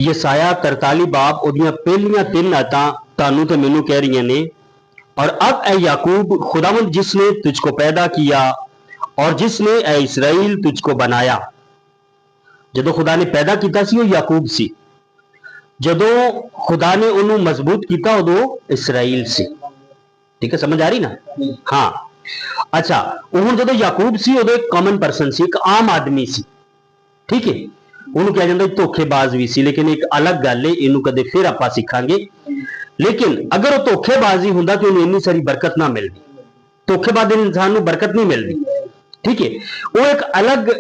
यसाया 43 बाब उहदियां पहलियां 3 आयतां तानू ते मैनू कह रही ने, और अब ए याकूब खुदावंद जिसने तुझको पैदा किया और जिसने ए इसराइल तुझको बनाया। जदों खुदा ने पैदा किया सी वो याकूब सी, जदों खुदा ने उन्होंने मजबूत किया उदों इसराइल सी। ठीक है, समझ आ रही ना? हाँ, अच्छा, हुण जदों याकूब सी उदों एक कॉमन परसन सी, एक आम आदमी सी। ठीक है, उन्होंने कहा जाता धोखेबाज भी सी, लेकिन एक अलग गल है, इनू कदे फिर आपां सीखांगे। लेकिन अगर वह धोखेबाज ही हुंदा तो उन्हें इन्नी सारी बरकत ना मिलती। धोखेबाज इंसान को बरकत नहीं मिलती। ठीक है, वो एक अलग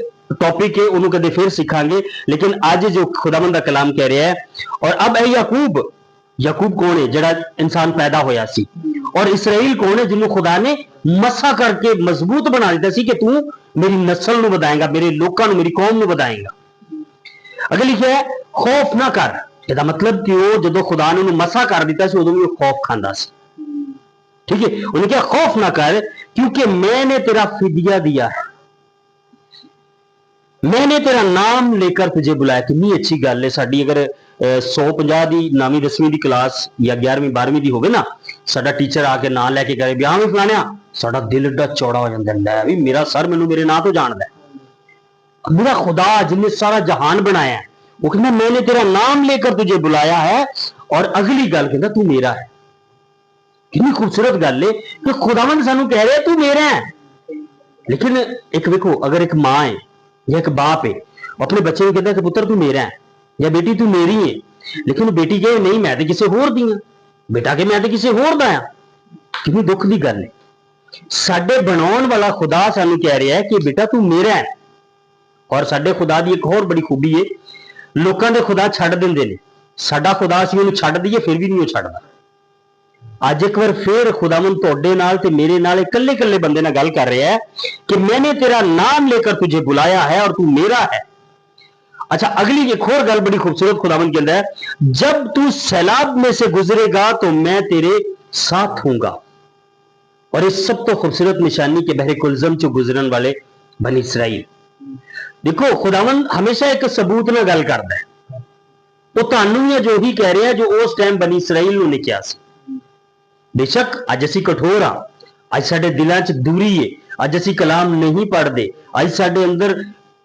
टॉपिक है, उन्होंने कदे फिर सीखांगे। लेकिन आज जो खुदावंद दा कलाम कह रहा है, और अब ए याकूब, याकूब कौन है? जिहड़ा इंसान पैदा होया सी। और इसराइल कौन है? जिन्होंने खुदा ने मसा करके मजबूत बना दिता सी कि तू मेरी नस्ल नूं वधाएगा, मेरे लोकां नूं, मेरी कौम नूं वधाएगा। अगर लिखा है खौफ ना कर, इसका मतलब कि वो जदों खुदा ने उन्हें मसा कर दिता सी उदों भी खौफ खांदा सी। ठीक है, उन्हें कहा खौफ ना कर क्योंकि मैंने तेरा फिदिया दिया है, मैंने तेरा नाम लेकर तुझे बुलाया। कितनी अच्छी गल है। साडी अगर 150 की 9वीं 10वीं की क्लास या 11वीं 12वीं की होवे ना, साडा टीचर आके नाम लैके कहे भी हाँ भी फलाणिया, साडा दिल एडा चौड़ा हो जाता है भी मेरा सर मैनू मेरे नाम तो जानदा है। मेरा खुदा जिन्हें सारा जहान बनाया है, वो कहना मैंने तेरा नाम लेकर तुझे बुलाया है, और अगली गल कहता तू मेरा है। कितनी खूबसूरत गल है कि खुदावंद सानू कह रहा है तू मेरा है। लेकिन एक देखो, अगर एक मां है या एक बाप है, अपने बच्चे को कहता है कि पुत्र तू मेरा है या बेटी तू मेरी है, लेकिन बेटी कहे नहीं मैं तो किसी होर दी हां, बेटा के मैं तो किसी होर दा हां। कितनी दुख की गल है। साडे बनाउण वाला खुदा सानू कह रहा है कि बेटा तू मेरा है। और साडे खुदा दी एक होर बड़ी खूबी है, लोकां दे खुदा छड्ड दिंदे ने, साडा खुदा असीं उहनूं छड्ड दईए फिर भी नहीं छड्डदा। अज एक बार फिर खुदावंद तुहाडे नाल ते मेरे नाल इकल्ले इकल्ले बंदे नाल गल कर रहा है कि मैंने तेरा नाम लेकर तुझे बुलाया है और तू मेरा है। अच्छा, अगली एक और गल बड़ी खूबसूरत खुदावंद कहता है, जब तू सैलाब में से गुजरेगा तो मैं तेरे साथ हूंगा। और इस सब तो खूबसूरत निशानी के बहरे कुलजम चो गुजरन वाले बनी इसराइल। देखो, खुदावंद हमेशा एक सबूत नाल गल करदा है। वो तुहानू जो ही कह रहा है जो उस टाइम बनी इसराइल नूं नहीं कहा सी। बेशक अज असीं कठोर हाँ, अज साडे दिलां च दूरी है, अज असीं कलाम नहीं पढ़ते, अज साडे अंदर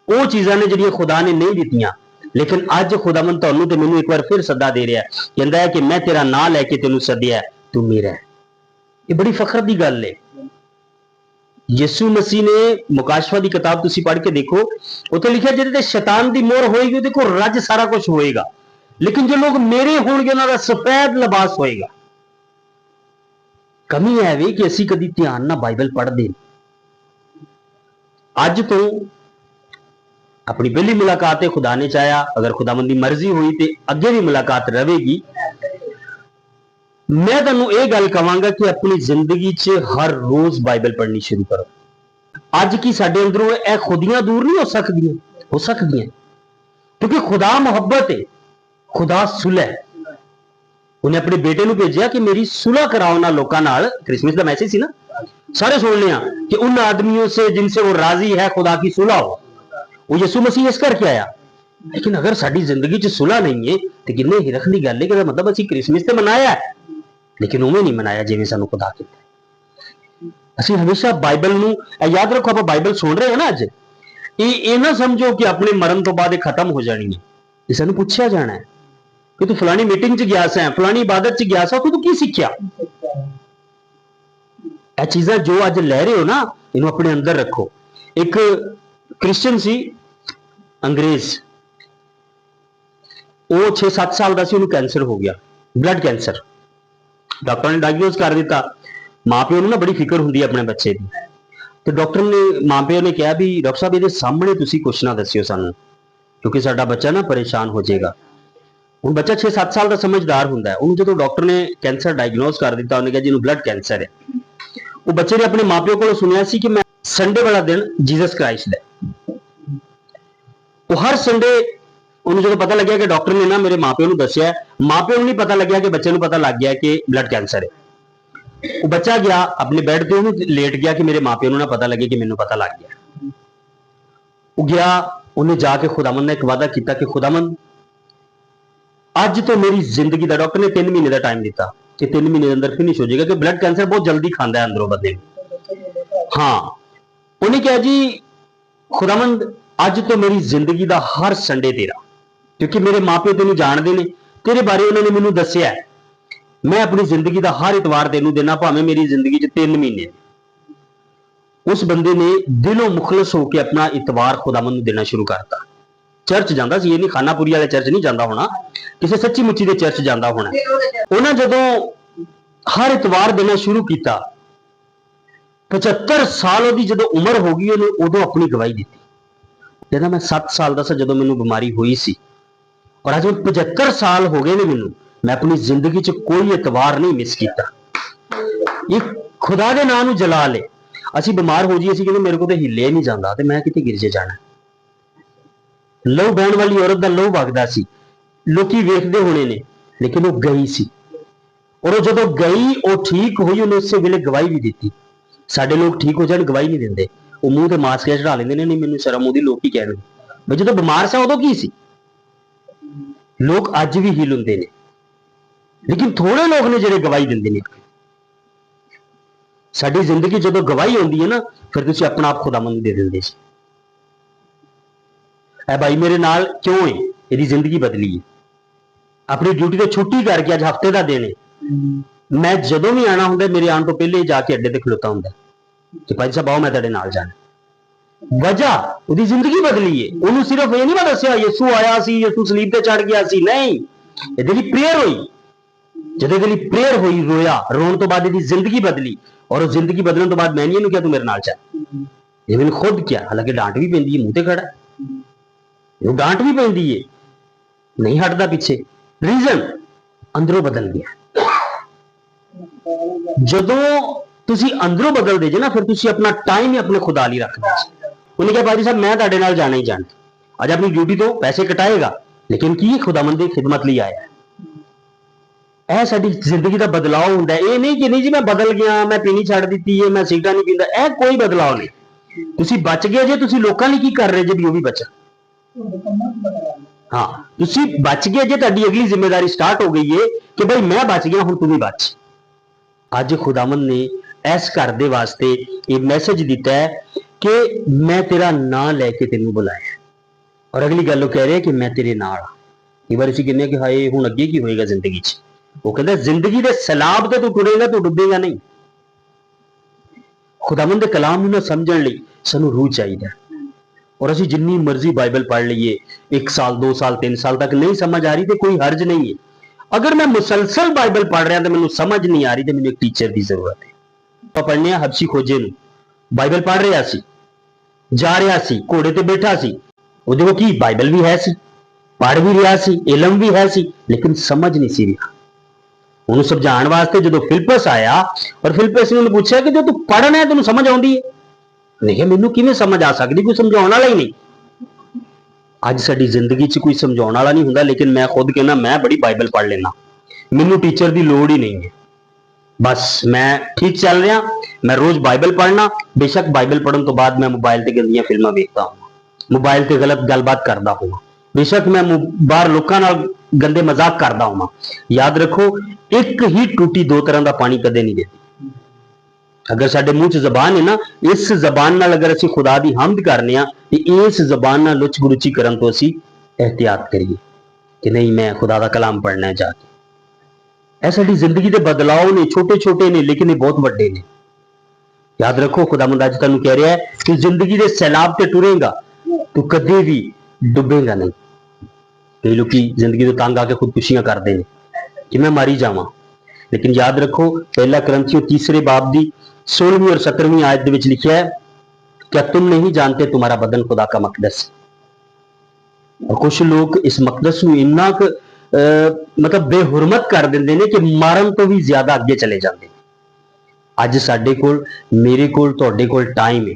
वो चीज़ां ने जिहड़ियां खुदा ने नहीं दित्तियां। लेकिन अज खुदावंद तुहानू ते मैनू एक बार फिर सदा दे रहा है, कहंदा है कि मैं तेरा नाम लैके तैनूं सद्दिया, तू मेरा है। ये बड़ी फखर की गल है। यीशु मसीह ने मुकाशफा की किताब तुसीं पढ़ के देखो, उत्थे लिखा जिहदे ते शैतान की मोहर होएगी उहदे कोल रज सारा कुछ होएगा, लेकिन जो लोग मेरे होणगे उन्हां दा सफेद लिबास होएगा। कमी है भी कि असीं कदी ध्यान ना बाइबल पढ़ते। अज तो अपनी पहली मुलाकात है, खुदा ने चाहा, अगर खुदावंद दी मर्जी हुई तो अगे भी मुलाकात रहेगी। मैं तुहानू ये गल कहांगा कि अपनी जिंदगी च हर रोज बाइबल पढ़नी शुरू करो। अज की साडे अंदरों यह खुदियां दूर नहीं हो सकदियां, क्योंकि खुदा मुहब्बत है, खुदा सुलह है। उन्हें अपने बेटे नूं भेजिया कि मेरी सुलह कराओ ना लोकां नाल। क्रिसमस का मैसेज सी ना, सारे सुन लिया कि उन आदमियों से जिनसे वो राजी है खुदा की सुलह हो। वो यीशु मसीह इस करके आया। लेकिन अगर साडी जिंदगी च सुलह नहीं है तो किन्ने हिरख दी गल है कि मतलब असीं क्रिसमस तो मनाया है लेकिन उवें नहीं मनाया जिवें सानूं खुदा कहंदा। असीं हमेशा बाइबल नूं याद रखो, आपां बाइबल सुन रहे हैं ना, अज ये ना समझो कि अपने मरण तो बाद खत्म हो जानी है। ये सानूं पुछया जाना है कि तू फलानी मीटिंग च गया सा, फलानी इबादत च गया सा, तू की सीखिया। यह चीज़ां जो अज लै रहे हो ना, इन्हों अपने अंदर रखो। एक क्रिश्चियन सी अंग्रेज, वो 6-7 साल का सी, उन्हें कैंसर हो गया, ब्लड कैंसर। डॉक्टर ने डायग्नोज कर दिता। माँ प्यो नूं ना बड़ी फिक्र हुंदी है अपने बच्चे की। तो डॉक्टर ने, माँ प्यो ने कहा भी डॉक्टर साहब ये सामने तुसीं कुछ ना दस्सिओ सानूं, क्योंकि साडा बच्चा ना परेशान हो जाएगा। हुण बच्चा 6-7 साल का समझदार हुंदा है। उन्होंने जो डॉक्टर ने कैंसर डायग्नोज कर दिता, उन्हें कहा जिन्होंने ब्लड कैंसर है, वो बच्चे ने अपने माँ प्यो को सुनिया सी कि मैं संडे वाला दिन जीसस क्राइस्ट है, वो हर संडे उन्हें जो पता लग्या कि डॉक्टर ने ना मेरे माँ प्यो को दसिया, माँ प्यो को नहीं पता लग्या कि बच्चे को पता लग गया कि ब्लड कैंसर है। वो बच्चा गया अपने बैड पे लेट गया कि मेरे माँ प्यो को ना पता लगे कि मैनू पता लग गया। वो गया, उन्हें जाके खुदावंद ने एक वादा किया कि खुदावंद ਅੱਜ ਤੋਂ ਮੇਰੀ ਜ਼ਿੰਦਗੀ ਦਾ, ਡਾਕਟਰ ਨੇ 3 ਮਹੀਨੇ ਦਾ ਟਾਈਮ ਦਿੱਤਾ ਕਿ 3 ਮਹੀਨੇ ਦੇ ਅੰਦਰ ਫਿਨਿਸ਼ ਹੋ ਜਾਏਗਾ, ਕਿ ਬਲੱਡ ਕੈਂਸਰ ਬਹੁਤ ਜਲਦੀ ਖਾਂਦਾ ਹੈ ਅੰਦਰੋਂ ਬੰਦੇ ਨੂੰ। ਹਾਂ, ਉਹਨੇ ਕਿਹਾ ਜੀ ਖੁਦਾਵੰਦ ਅੱਜ ਤੋਂ ਮੇਰੀ ਜ਼ਿੰਦਗੀ ਦਾ ਹਰ ਸੰਡੇ ਤੇਰਾ, ਕਿਉਂਕਿ ਮੇਰੇ ਮਾਪੇ ਤੈਨੂੰ ਜਾਣਦੇ ਨੇ, ਤੇਰੇ ਬਾਰੇ ਉਹਨਾਂ ਨੇ ਮੈਨੂੰ ਦੱਸਿਆ, ਮੈਂ ਆਪਣੀ ਜ਼ਿੰਦਗੀ ਦਾ ਹਰ ਇਤਵਾਰ ਤੈਨੂੰ ਦੇਣਾ, ਭਾਵੇਂ ਮੇਰੀ ਜ਼ਿੰਦਗੀ 'ਚ 3 ਮਹੀਨੇ। ਉਸ ਬੰਦੇ ਨੇ ਦਿਲੋਂ ਮੁਖਲਸ ਹੋ ਕੇ ਆਪਣਾ ਇਤਵਾਰ ਖੁਦਾਵੰਦ ਨੂੰ ਦੇਣਾ ਸ਼ੁਰੂ ਕਰਤਾ। ਚਰਚ ਜਾਂਦਾ ਸੀ, ਇਹ ਨਹੀਂ ਖਾਨਾਪੁਰੀ ਵਾਲੇ ਚਰਚ ਨਹੀਂ ਜਾਂਦਾ ਹੋਣਾ, ਕਿਸੇ ਸੱਚੀ ਮੁੱਚੀ ਦੇ ਚਰਚ ਜਾਂਦਾ ਹੋਣਾ। ਉਹਨਾਂ ਜਦੋਂ ਹਰ ਇਤਵਾਰ ਦੇਣਾ ਸ਼ੁਰੂ ਕੀਤਾ, 75 ਸਾਲ ਉਹਦੀ ਜਦੋਂ ਉਮਰ ਹੋ ਗਈ, ਉਹਨੇ ਉਦੋਂ ਆਪਣੀ ਗਵਾਹੀ ਦਿੱਤੀ। ਕਹਿੰਦਾ ਮੈਂ 7 ਸਾਲ ਦਾ ਸੀ ਜਦੋਂ ਮੈਨੂੰ ਬਿਮਾਰੀ ਹੋਈ ਸੀ, ਔਰ ਅੱਜ 75 ਸਾਲ ਹੋ ਗਏ ਨੇ ਮੈਨੂੰ, ਮੈਂ ਆਪਣੀ ਜ਼ਿੰਦਗੀ 'ਚ ਕੋਈ ਇਤਵਾਰ ਨਹੀਂ ਮਿਸ ਕੀਤਾ। ਇਹ ਖੁਦਾ ਦੇ ਨਾਂ ਨੂੰ ਜਲਾ ਲੇ। ਅਸੀਂ ਬਿਮਾਰ ਹੋ ਜੀ, ਅਸੀਂ ਕਹਿੰਦੇ ਮੇਰੇ ਕੋਲ ਤੇ ਹਿੱਲਿਆ ਨਹੀਂ ਜਾਂਦਾ, ਤੇ ਮੈਂ ਕਿਤੇ ਗਿਰਜੇ ਜਾਣਾ। ਲਹੂ ਬਹਿਣ ਵਾਲੀ ਔਰਤ ਦਾ ਲਹੂ ਵਗਦਾ ਸੀ, ਲੋਕੀ ਵੇਖਦੇ ਹੋਣੇ ਨੇ, ਲੇਕਿਨ ਉਹ ਗਈ ਸੀ, ਔਰ ਉਹ ਜਦੋਂ ਗਈ, ਉਹ ਠੀਕ ਹੋਈ, ਉਹਨੇ ਉਸੇ ਵੇਲੇ ਗਵਾਹੀ ਵੀ ਦਿੱਤੀ। ਸਾਡੇ ਲੋਕ ਠੀਕ ਹੋ ਜਾਣ ਗਵਾਹੀ ਨਹੀਂ ਦਿੰਦੇ, ਉਹ ਮੂੰਹ ਤੇ ਮਾਸਕ ਚੜਾ ਲੈਂਦੇ ਨੇ, ਨਹੀਂ ਮੈਨੂੰ ਸ਼ਰਮ ਆਉਂਦੀ, ਲੋਕ ਕੀ ਕਹਿਣਗੇ। ਬਈ ਜਦੋਂ ਬਿਮਾਰ ਸੀ ਉਦੋਂ ਕੀ ਸੀ? ਲੋਕ ਅੱਜ ਵੀ ਹੀਲ ਹੁੰਦੇ ਨੇ, ਲੇਕਿਨ ਥੋੜੇ ਲੋਕ ਨੇ ਜਿਹੜੇ ਗਵਾਹੀ ਦਿੰਦੇ ਨੇ। ਸਾਡੀ ਜ਼ਿੰਦਗੀ ਜਦੋਂ ਗਵਾਹੀ ਹੁੰਦੀ ਹੈ ਨਾ, ਫਿਰ ਤੁਸੀਂ ਆਪਣਾ ਆਪ ਖੁਦਾਵੰਦ ਦੇ ਦਿੰਦੇ ਸੀ। ਇਹ ਭਾਈ ਮੇਰੇ ਨਾਲ ਕਿਉਂ ਹੈ? ਇਹਦੀ ਜ਼ਿੰਦਗੀ ਬਦਲੀ ਹੈ। ਆਪਣੀ ਡਿਊਟੀ ਤੋਂ ਛੁੱਟੀ ਕਰਕੇ ਅੱਜ ਹਫਤੇ ਦਾ ਦਿਨ ਹੈ, ਮੈਂ ਜਦੋਂ ਵੀ ਆਣਾ ਹੁੰਦਾ, ਮੇਰੇ ਆਉਣ ਤੋਂ ਪਹਿਲੇ ਜਾ ਕੇ ਅੱਡੇ ਤੇ ਖਲੋਤਾ ਹੁੰਦਾ ਕਿ ਭਾਈ ਸਾਹਿਬ ਆਓ, ਮੈਂ ਤੁਹਾਡੇ ਨਾਲ ਜਾਣਾ। ਵਜ੍ਹਾ ਉਹਦੀ ਜ਼ਿੰਦਗੀ ਬਦਲੀ ਹੈ। ਉਹਨੂੰ ਸਿਰਫ ਇਹ ਨਹੀਂ ਦੱਸਿਆ ਯਿਸੂ ਆਇਆ ਸੀ, ਯਿਸੂ ਸਲੀਬ ਤੇ ਚੜ ਗਿਆ ਸੀ, ਨਹੀਂ, ਇਹਦੇ ਲਈ ਪ੍ਰੇਅਰ ਹੋਈ। ਜਦੋਂ ਇਹਦੇ ਲਈ ਪ੍ਰੇਅਰ ਹੋਈ, ਰੋਇਆ, ਰੋਣ ਤੋਂ ਬਾਅਦ ਇਹਦੀ ਜ਼ਿੰਦਗੀ ਬਦਲੀ, ਔਰ ਉਹ ਜ਼ਿੰਦਗੀ ਬਦਲਣ ਤੋਂ ਬਾਅਦ ਮੈਂ ਨਹੀਂ ਇਹਨੂੰ ਕਿਹਾ ਤੂੰ ਮੇਰੇ ਨਾਲ ਚੱਲ, ਇਹ ਮੈਨੂੰ ਖੁਦ ਕਿਹਾ, ਹਾਲਾਂਕਿ ਡਾਂਟ ਵੀ ਪੈਂਦੀ ਹੈ, ਮੂੰਹ ਤੇ ਖੜਾ, ਇਹਨੂੰ ਡਾਂਟ ਵੀ ਪੈਂਦੀ ਹੈ, ਨਹੀਂ ਹਟਦਾ ਪਿੱਛੇ। ਰੀਜ਼ਨ ਅੰਦਰੋਂ ਬਦਲ ਗਿਆ। ਜਦੋਂ ਤੁਸੀਂ ਅੰਦਰੋਂ ਬਦਲਦੇ ਜੇ ਨਾ, ਫਿਰ ਤੁਸੀਂ ਆਪਣਾ ਟਾਈਮ ਹੀ ਆਪਣੇ ਖੁਦਾ ਲਈ ਰੱਖਦੇ। ਉਹਨੇ ਕਿਹਾ ਭਾਈ ਸਾਹਿਬ ਮੈਂ ਤੁਹਾਡੇ ਨਾਲ ਜਾਣਾ ਹੀ ਜਾਣਾ, ਅੱਜ ਆਪਣੀ ਡਿਊਟੀ ਤੋਂ ਪੈਸੇ ਕਟਾਏਗਾ, ਲੇਕਿਨ ਕੀ ਖੁਦਾਵੰਦ ਦੀ ਖਿਦਮਤ ਲਈ ਆਇਆ। ਇਹ ਸਾਡੀ ਜ਼ਿੰਦਗੀ ਦਾ ਬਦਲਾਅ ਹੁੰਦਾ। ਇਹ ਨਹੀਂ ਕਿ ਨਹੀਂ ਜੀ ਮੈਂ ਬਦਲ ਗਿਆ, ਮੈਂ ਪੀਣੀ ਛੱਡ ਦਿੱਤੀ ਹੈ, ਮੈਂ ਸਿਗਰਟਾਂ ਨਹੀਂ ਪੀਂਦਾ, ਇਹ ਕੋਈ ਬਦਲਾਅ ਨਹੀਂ। ਤੁਸੀਂ ਬਚ ਗਏ ਜੇ, ਤੁਸੀਂ ਲੋਕਾਂ ਲਈ ਕੀ ਕਰ ਰਹੇ ਜੇ ਵੀ ਉਹ ਵੀ ਬਚਣ। ਹਾਂ, ਤੁਸੀਂ ਬਚ ਗਏ ਜੇ, ਤੁਹਾਡੀ ਅਗਲੀ ਜ਼ਿੰਮੇਵਾਰੀ ਸਟਾਰਟ ਹੋ ਗਈ ਹੈ ਕਿ ਭਾਈ ਮੈਂ ਬਚ ਗਿਆ, ਹੁਣ ਤੂੰ ਵੀ ਬਚ। ਅੱਜ ਖੁਦਾਵੰਦ ਨੇ ਇਸ ਘਰ ਦੇ ਵਾਸਤੇ ਇਹ ਮੈਸੇਜ ਦਿੱਤਾ ਹੈ ਕਿ ਮੈਂ ਤੇਰਾ ਨਾਂ ਲੈ ਕੇ ਤੈਨੂੰ ਬੁਲਾਇਆ, ਔਰ ਅਗਲੀ ਗੱਲ ਉਹ ਕਹਿ ਰਿਹਾ ਕਿ ਮੈਂ ਤੇਰੇ ਨਾਲ ਹਾਂ। ਕਈ ਵਾਰ ਅਸੀਂ ਕਹਿੰਦੇ ਕਿ ਹਾਏ ਹੁਣ ਅੱਗੇ ਕੀ ਹੋਏਗਾ ਜ਼ਿੰਦਗੀ 'ਚ। ਉਹ ਕਹਿੰਦਾ ਜ਼ਿੰਦਗੀ ਦੇ ਸੈਲਾਬ ਤੇ ਤੂੰ ਟੁਰੇਗਾ, ਤੂੰ ਡੁੱਬੇਗਾ ਨਹੀਂ। ਖੁਦਾਵੰਦ ਦੇ ਕਲਾਮ ਨੂੰ ਨਾ ਸਮਝਣ ਲਈ ਸਾਨੂੰ ਰੂਹ ਚਾਹੀਦਾ, ਔਰ ਅਸੀਂ ਜਿੰਨੀ ਮਰਜ਼ੀ ਬਾਈਬਲ ਪੜ੍ਹ ਲਈਏ, 1 ਸਾਲ 2 ਸਾਲ 3 ਸਾਲ ਤੱਕ ਨਹੀਂ ਸਮਝ ਆ ਰਹੀ ਤੇ ਕੋਈ ਹਰਜ ਨਹੀਂ ਹੈ। ਅਗਰ ਮੈਂ ਮੁਸਲਸਲ ਬਾਈਬਲ ਪੜ੍ਹ ਰਿਹਾ ਤੇ ਮੈਨੂੰ ਸਮਝ ਨਹੀਂ ਆ ਰਹੀ ਤੇ ਮੈਨੂੰ ਇੱਕ ਟੀਚਰ ਦੀ ਜ਼ਰੂਰਤ ਹੈ। ਆਪਾਂ ਪੜ੍ਹਨੇ ਆ ਹਬਸ਼ੀ ਖੋਜੇ ਨੂੰ, ਬਾਈਬਲ ਪੜ੍ਹ ਰਿਹਾ ਸੀ, ਜਾ ਰਿਹਾ ਸੀ, ਘੋੜੇ ਤੇ ਬੈਠਾ ਸੀ, ਉਹਦੇ ਕੋਲ ਕੀ ਬਾਈਬਲ ਵੀ ਹੈ ਸੀ, ਪੜ੍ਹ ਵੀ ਰਿਹਾ ਸੀ, ਇਲਮ ਵੀ ਹੈ ਸੀ, ਲੇਕਿਨ ਸਮਝ ਨਹੀਂ ਸੀ ਰਿਹਾ। ਉਹਨੂੰ ਸਮਝਾਉਣ ਵਾਸਤੇ ਜਦੋਂ ਫਿਲਿਪਸ ਆਇਆ, ਔਰ ਫਿਲਿਪਸ ਨੇ ਉਹਨੂੰ ਪੁੱਛਿਆ ਕਿ ਜੋ ਤੂੰ ਪੜ੍ਹਨਾ ਹੈ ਤੈਨੂੰ ਸਮਝ ਆਉਂਦੀ ਹੈ? ਨਹੀਂ, ਮੈਨੂੰ ਕਿਵੇਂ ਸਮਝ ਆ ਸਕਦੀ, ਕੋਈ ਸਮਝਾਉਣ ਵਾਲਾ ਹੀ ਨਹੀਂ। ਅੱਜ ਸਾਡੀ ਜ਼ਿੰਦਗੀ 'ਚ ਕੋਈ ਸਮਝਾਉਣ ਵਾਲਾ ਨਹੀਂ ਹੁੰਦਾ, ਲੇਕਿਨ ਮੈਂ ਖੁਦ ਕਹਿੰਦਾ ਮੈਂ ਬੜੀ ਬਾਈਬਲ ਪੜ੍ਹ ਲੈਣਾ, ਮੈਨੂੰ ਟੀਚਰ ਦੀ ਲੋੜ ਹੀ ਨਹੀਂ ਹੈ। ਬਸ ਮੈਂ ਠੀਕ ਚੱਲ ਰਿਹਾ, ਮੈਂ ਰੋਜ਼ ਬਾਈਬਲ ਪੜ੍ਹਨਾ, ਬੇਸ਼ੱਕ ਬਾਈਬਲ ਪੜ੍ਹਨ ਤੋਂ ਬਾਅਦ ਮੈਂ ਮੋਬਾਈਲ ਤੇ ਗੰਦੀਆਂ ਫਿਲਮਾਂ ਵੇਖਦਾ ਹਾਂ, ਮੋਬਾਈਲ ਤੇ ਗਲਤ ਗੱਲਬਾਤ ਕਰਦਾ ਹਾਂ, ਬੇਸ਼ੱਕ ਮੈਂ ਬਾਹਰ ਲੋਕਾਂ ਨਾਲ ਗੰਦੇ ਮਜ਼ਾਕ ਕਰਦਾ ਹਾਂ। ਯਾਦ ਰੱਖੋ, ਇੱਕ ਹੀ ਟੂਟੀ 2 ਤਰ੍ਹਾਂ ਦਾ ਪਾਣੀ ਕਦੇ ਨਹੀਂ ਦੇती। ਅਗਰ ਸਾਡੇ ਮੂੰਹ 'ਚ ਜ਼ਬਾਨ ਹੈ ਨਾ, ਇਸ ਜ਼ਬਾਨ ਨਾਲ ਅਗਰ ਅਸੀਂ ਖੁਦਾ ਦੀ ਹਮਦ ਕਰਨੇ ਆ, ਤੇ ਇਸ ਜ਼ਬਾਨ ਨਾਲ ਲੁੱਚ ਗੁਰੂਚੀ ਕਰਨ ਤੋਂ ਅਸੀਂ ਇਹਤਿਆਤ ਕਰੀਏ ਕਿ ਨਹੀਂ ਮੈਂ ਖੁਦਾ ਦਾ ਕਲਾਮ ਪੜ੍ਹਨਾ ਜਾ ਕੇ। ਇਹ ਸਾਡੀ ਜ਼ਿੰਦਗੀ ਦੇ ਬਦਲਾਅ ਨੇ, ਛੋਟੇ ਛੋਟੇ ਨੇ, ਲੇਕਿਨ ਇਹ ਬਹੁਤ ਵੱਡੇ ਨੇ। ਯਾਦ ਰੱਖੋ, ਖੁਦਾਵੰਦ ਅੱਜ ਤੁਹਾਨੂੰ ਕਹਿ ਰਿਹਾ ਹੈ ਕਿ ਜ਼ਿੰਦਗੀ ਦੇ ਸੈਲਾਬ ਤੇ ਟੁਰੇਗਾ, ਤੂੰ ਕਦੇ ਵੀ ਡੁੱਬੇਗਾ ਨਹੀਂ। ਕਈ ਲੋਕੀ ਜ਼ਿੰਦਗੀ ਤੋਂ ਤੰਗ ਆ ਕੇ ਖੁਦਕੁਸ਼ੀਆਂ ਕਰਦੇ ਨੇ ਕਿ ਮੈਂ ਮਾਰੀ ਜਾਵਾਂ, ਲੇਕਿਨ ਯਾਦ ਰੱਖੋ, ਪਹਿਲਾ ਕਰੰਥੀਓ 3 ਬਾਬ ਦੀ 16ਵੀਂ और 17ਵੀਂ आयत ਦੇ ਵਿੱਚ ਲਿਖਿਆ ਹੈ कि तुम नहीं जानते तुम्हारा बदन खुदा का मकदस है। और कुछ लोग इस मकदस ਨੂੰ ਇੰਨਾ ਕੁ ਮਤਲਬ ਬੇਹੁਰਮਤ ਕਰ ਦਿੰਦੇ ਨੇ ਕਿ ਮਾਰਨ ਤੋਂ ਵੀ ਜ਼ਿਆਦਾ ਅੱਗੇ ਚਲੇ ਜਾਂਦੇ। ਅੱਜ ਸਾਡੇ ਕੋਲ, ਮੇਰੇ ਕੋਲ, ਤੁਹਾਡੇ ਕੋਲ ਟਾਈਮ ਹੈ,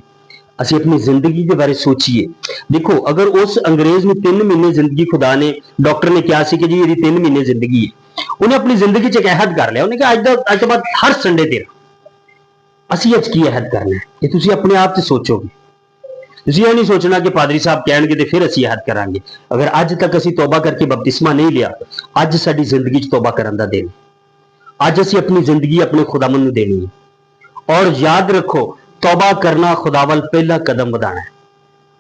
ਅਸੀਂ ਆਪਣੀ ਜ਼ਿੰਦਗੀ ਦੇ ਬਾਰੇ ਸੋਚੀਏ। ਦੇਖੋ, ਅਗਰ ਉਸ ਅੰਗਰੇਜ਼ ਨੂੰ 3 ਮਹੀਨੇ ਜ਼ਿੰਦਗੀ ਖੁਦਾ ਨੇ, ਡਾਕਟਰ ਨੇ ਕਿਹਾ ਸੀ ਕਿ ਜੀ ਇਹਦੀ 3 ਮਹੀਨੇ ਜ਼ਿੰਦਗੀ ਹੈ, ਉਹਨੇ ਆਪਣੀ ਜ਼ਿੰਦਗੀ 'ਚ ਇੱਕ ਅਹਿਦ ਕਰ ਲਿਆ। ਉਹਨੇ ਕਿਹਾ ਅੱਜ ਤੋਂ ਬਾਅਦ ਹਰ ਸੰਡੇ ਤੇਰਾ। ਅਸੀਂ ਅੱਜ ਕੀ ਅਹਿਦ ਕਰਨਾ ਹੈ, ਇਹ ਤੁਸੀਂ ਆਪਣੇ ਆਪ 'ਚ ਸੋਚੋਗੇ। ਤੁਸੀਂ ਇਹ ਨਹੀਂ ਸੋਚਣਾ ਕਿ ਪਾਦਰੀ ਸਾਹਿਬ ਕਹਿਣਗੇ ਤੇ ਫਿਰ ਅਸੀਂ ਹੱਥ ਕਰਾਂਗੇ। ਅਗਰ ਅੱਜ ਤੱਕ ਅਸੀਂ ਤੌਬਾ ਕਰਕੇ ਬਪਤਿਸਮਾ ਨਹੀਂ ਲਿਆ, ਅੱਜ ਸਾਡੀ ਜ਼ਿੰਦਗੀ 'ਚ ਤੌਬਾ ਕਰਨ ਦਾ ਦਿਨ, ਅੱਜ ਅਸੀਂ ਆਪਣੀ ਜ਼ਿੰਦਗੀ ਆਪਣੇ ਖੁਦਾਵੰਦ ਨੂੰ ਦੇਣੀ ਹੈ। ਔਰ ਯਾਦ ਰੱਖੋ, ਤੌਬਾ ਕਰਨਾ ਖੁਦਾ ਵੱਲ ਪਹਿਲਾ ਕਦਮ ਵਧਾਣਾ ਹੈ।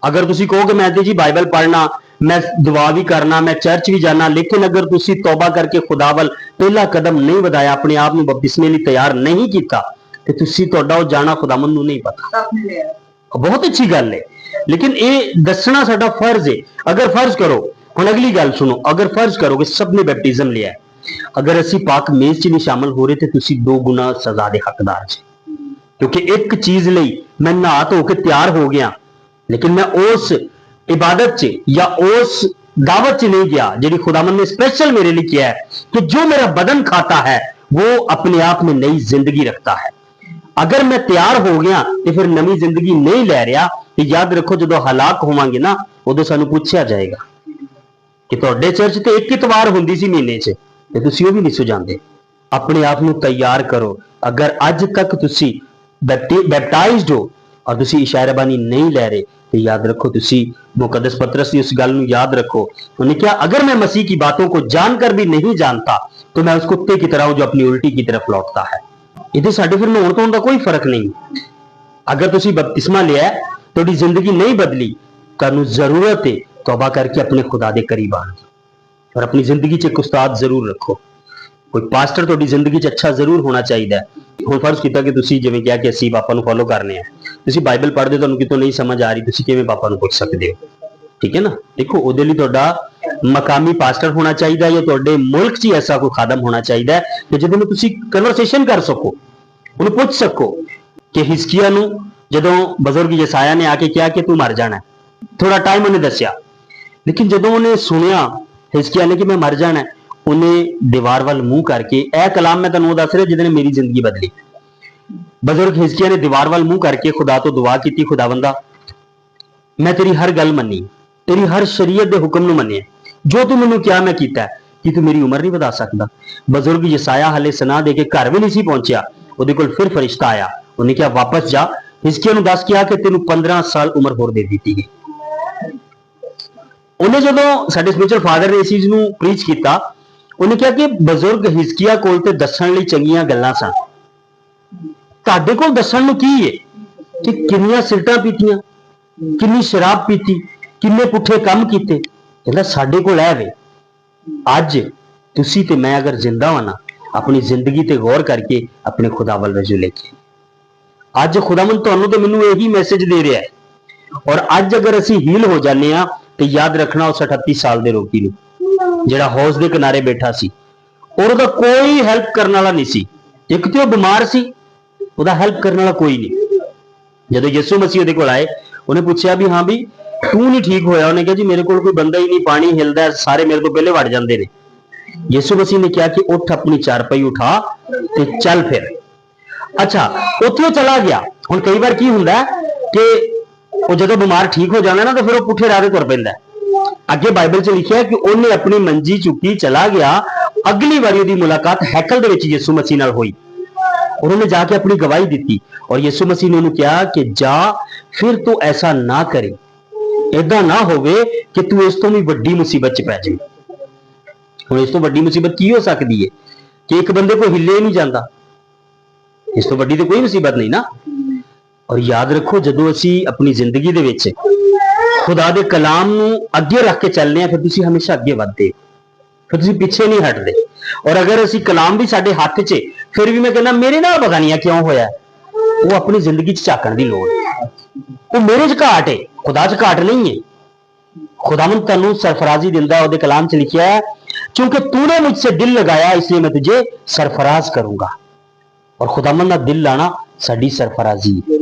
अगर तुसी कहोगे मैं तो जी बाइबल पढ़ना, मैं दुआ भी करना, मैं चर्च भी जाना, लेकिन अगर तुसी तौबा करके खुदा वल पहला कदम नहीं वधाया, अपने आप को बपतिस्मे लई तैयार नहीं किया, तो तुसी तुहाडा जाना खुदावंद नूं नहीं पता। बहुत अच्छी गल है, लेकिन ये दसना साडा फर्ज है। अगर फर्ज करो, हुण अगली गल सुनो, अगर फर्ज करो कि सब ने बैप्टिज्म लिया, अगर असी पाक मेज च नहीं शामिल हो रहे तो तुसी 2 गुना सजा दे हकदार जी, क्योंकि एक चीज लई मैं नहा धो के तैयार हो गया, लेकिन मैं उस इबादत च या उस दावत च नहीं गया जिहड़ी खुदावंद ने स्पेशल मेरे लिए किया है कि जो मेरा बदन खाता है वो अपने आप में नई जिंदगी रखता है। अगर मैं तैयार हो गया तो फिर नवी जिंदगी नहीं लै रहा, तो याद रखो जो हलाक होवांगे ना, उदों सानू पूछया जाएगा कि तुहाडे चर्च ते एक इतवार हुंदी सी महीने च, ते तुसीं ओह भी नहीं सुझांदे। अपने आप नूं तैयार करो। अगर अज तक तुसीं बैप्टाइज्ड हो और तुसीं इशाराबानी नहीं लै रहे, तो याद रखो, तुसी मुकद्दस पतरस की उस गल नूं याद रखो। उन्होंने कहा, अगर मैं मसीह की बातों को जानकर भी नहीं जानता तो मैं उस कुत्ते की तरह हूं जो अपनी उल्टी की तरफ लौटता है। इहदे साडे फिर नहाउण धोण दा कोई फर्क नहीं। अगर तुसी बपतिस्मा लिया है, तुहाडी जिंदगी नहीं बदली, तुहानूं जरूरत है तौबा करके अपने खुदा दे करीब आउण दी, और अपनी जिंदगी च एक उस्ताद जरूर रखो। कोई पास्टर तुहाडी जिंदगी च अच्छा जरूर होना चाहिए। हुण फर्ज कीता कि तुसी जिवें कहा कि असीं पापा नूं फॉलो करने आ, तुसी बाइबल पढ़दे, तुहानूं कितों नहीं समझ आ रही, तुसी किवें पापा नूं पुछ सकदे हो? ठीक है ना। देखो, उहदे लई तुहाडा मकामी पास्टर होना चाहिए, या तुहाडे मुल्क 'च ऐसा कोई खादम होना चाहिए कि जिहदे नाल तुसी कन्वर्सेशन कर सको, उहनूं पुछ सको। कि हिजकिया नूं जदों बजुर्ग यसाया ने आके कहा कि तू मर जाना है, थोड़ा टाइम उन्हें दस्या, लेकिन जदों उन्हें सुनिया हिजकिया ने कि मैं मर जाना है, उन्हें दीवार वाल मूंह करके, यह कलाम मैं तुहानूं दस रहा जिहदे मेरी जिंदगी बदली। बजुर्ग हिजकिया ने दीवार वाल मूंह करके खुदा तो दुआ की, खुदावंदा मैं तेरी हर गल मन्नी, तेरी हर शरीयत के हुक्म नूं मन्निया, जो तू मैनूं क्या मैं कीता है, कि तू मेरी उम्र नहीं वधा सकदा। बजुर्ग यसाया हाले सना दे के घर भी नहीं सी पहुंचिया, उहदे कोल फिर फरिश्ता आया, उन्हें कहा वापस जा, हिजकिया नूं दस किया कि तेनूं 15 साल उम्र होर दे दी गई। उन्हें जदों साडे स्पिरिचुअल फादर ने इस चीज नूं प्रीच किया, उन्हें कहा कि बजुर्ग हिजकिया कोल ते दस्सण लई चंगियां गल्लां सन, तुहाडे कोल दस्सण नूं की है कि किन्नियां सिगरटां पीतीआं, किन्नी शराब पीती, किन्ने पुठे काम कीते। कहंदा साडे कोल है वे। अज तुसी ते मैं अगर जिंदा होना, अपनी जिंदगी ते गौर करके अपने खुदा वल रजू लेके, अज खुदावंद तुहानूं ते मैनूं यही मैसेज दे रहा है। और अज अगर असी हील हो जाने आ, तो याद रखना उस 38 साल के रोगी नूं जिहड़ा हौज के किनारे बैठा सी, और उहदा कोई हैल्प करने वाला नहीं सी। एक तो बीमार सी, उहदा हैल्प करने वाला कोई नहीं। जदों यीशु मसीह उहदे कोल आए, उन्हें पूछा भी हाँ भी तू नहीं ठीक होया, उन्हें कहा जी मेरे को कोई बंदा ही नहीं, पानी हिलदा है, सारे मेरे को पहले वड़ जाते हैं। यीशु मसीह ने कहा कि उठ, अपनी चारपाई उठा ते चल फिर। अच्छा, उत्थे चला गया। हुण कई बार की हुंदा है कि वो जदों बीमार ठीक हो जाना ना, तो फिर वो पुठे राह ते तुर पैंदा है। अगे बाइबल च लिखिया कि उन्हें अपनी मंजी चुकी चला गया। अगली बारी उहदी मुलाकात हैकल दे विच यीशु मसीह नाल होई, उन्होंने जाके अपनी गवाही दी, और यीशु मसीह ने उन्हें कहा कि जा फिर तू ऐसा ना करे, ऐदा ना होवे कि तू इस तो भी वड्डी मुसीबत च पै जाए। हुण इस तो वड्डी मुसीबत की हो सकती है कि एक बंदे को हिले ही नहीं जाता, इस तो वड्डी तो कोई मुसीबत नहीं ना। और याद रखो, जदों असी अपनी जिंदगी दे विच खुदा दे कलाम नूं अगे रख के चलने, फिर तुसीं हमेशा अगे वधदे, फिर तुसीं पिछे नहीं हटदे। और अगर असी कलाम भी साडे हथ च, फिर भी मैं कहना मेरे नाल पता नहीं है क्यों होया, वो अपनी जिंदगी च झाकण दी लोड़ है। वो मेरे च घाट है, खुदा च घाट नहीं है। खुदावंद तैनूं सरफराजी दिंदा है, उहदे कलाम च लिखिया है, क्योंकि तूने मुझसे दिल लगाया इसलिए मैं तुझे सरफराज करूंगा। और खुदावंद दा दिल लाना साडी सरफराजी है।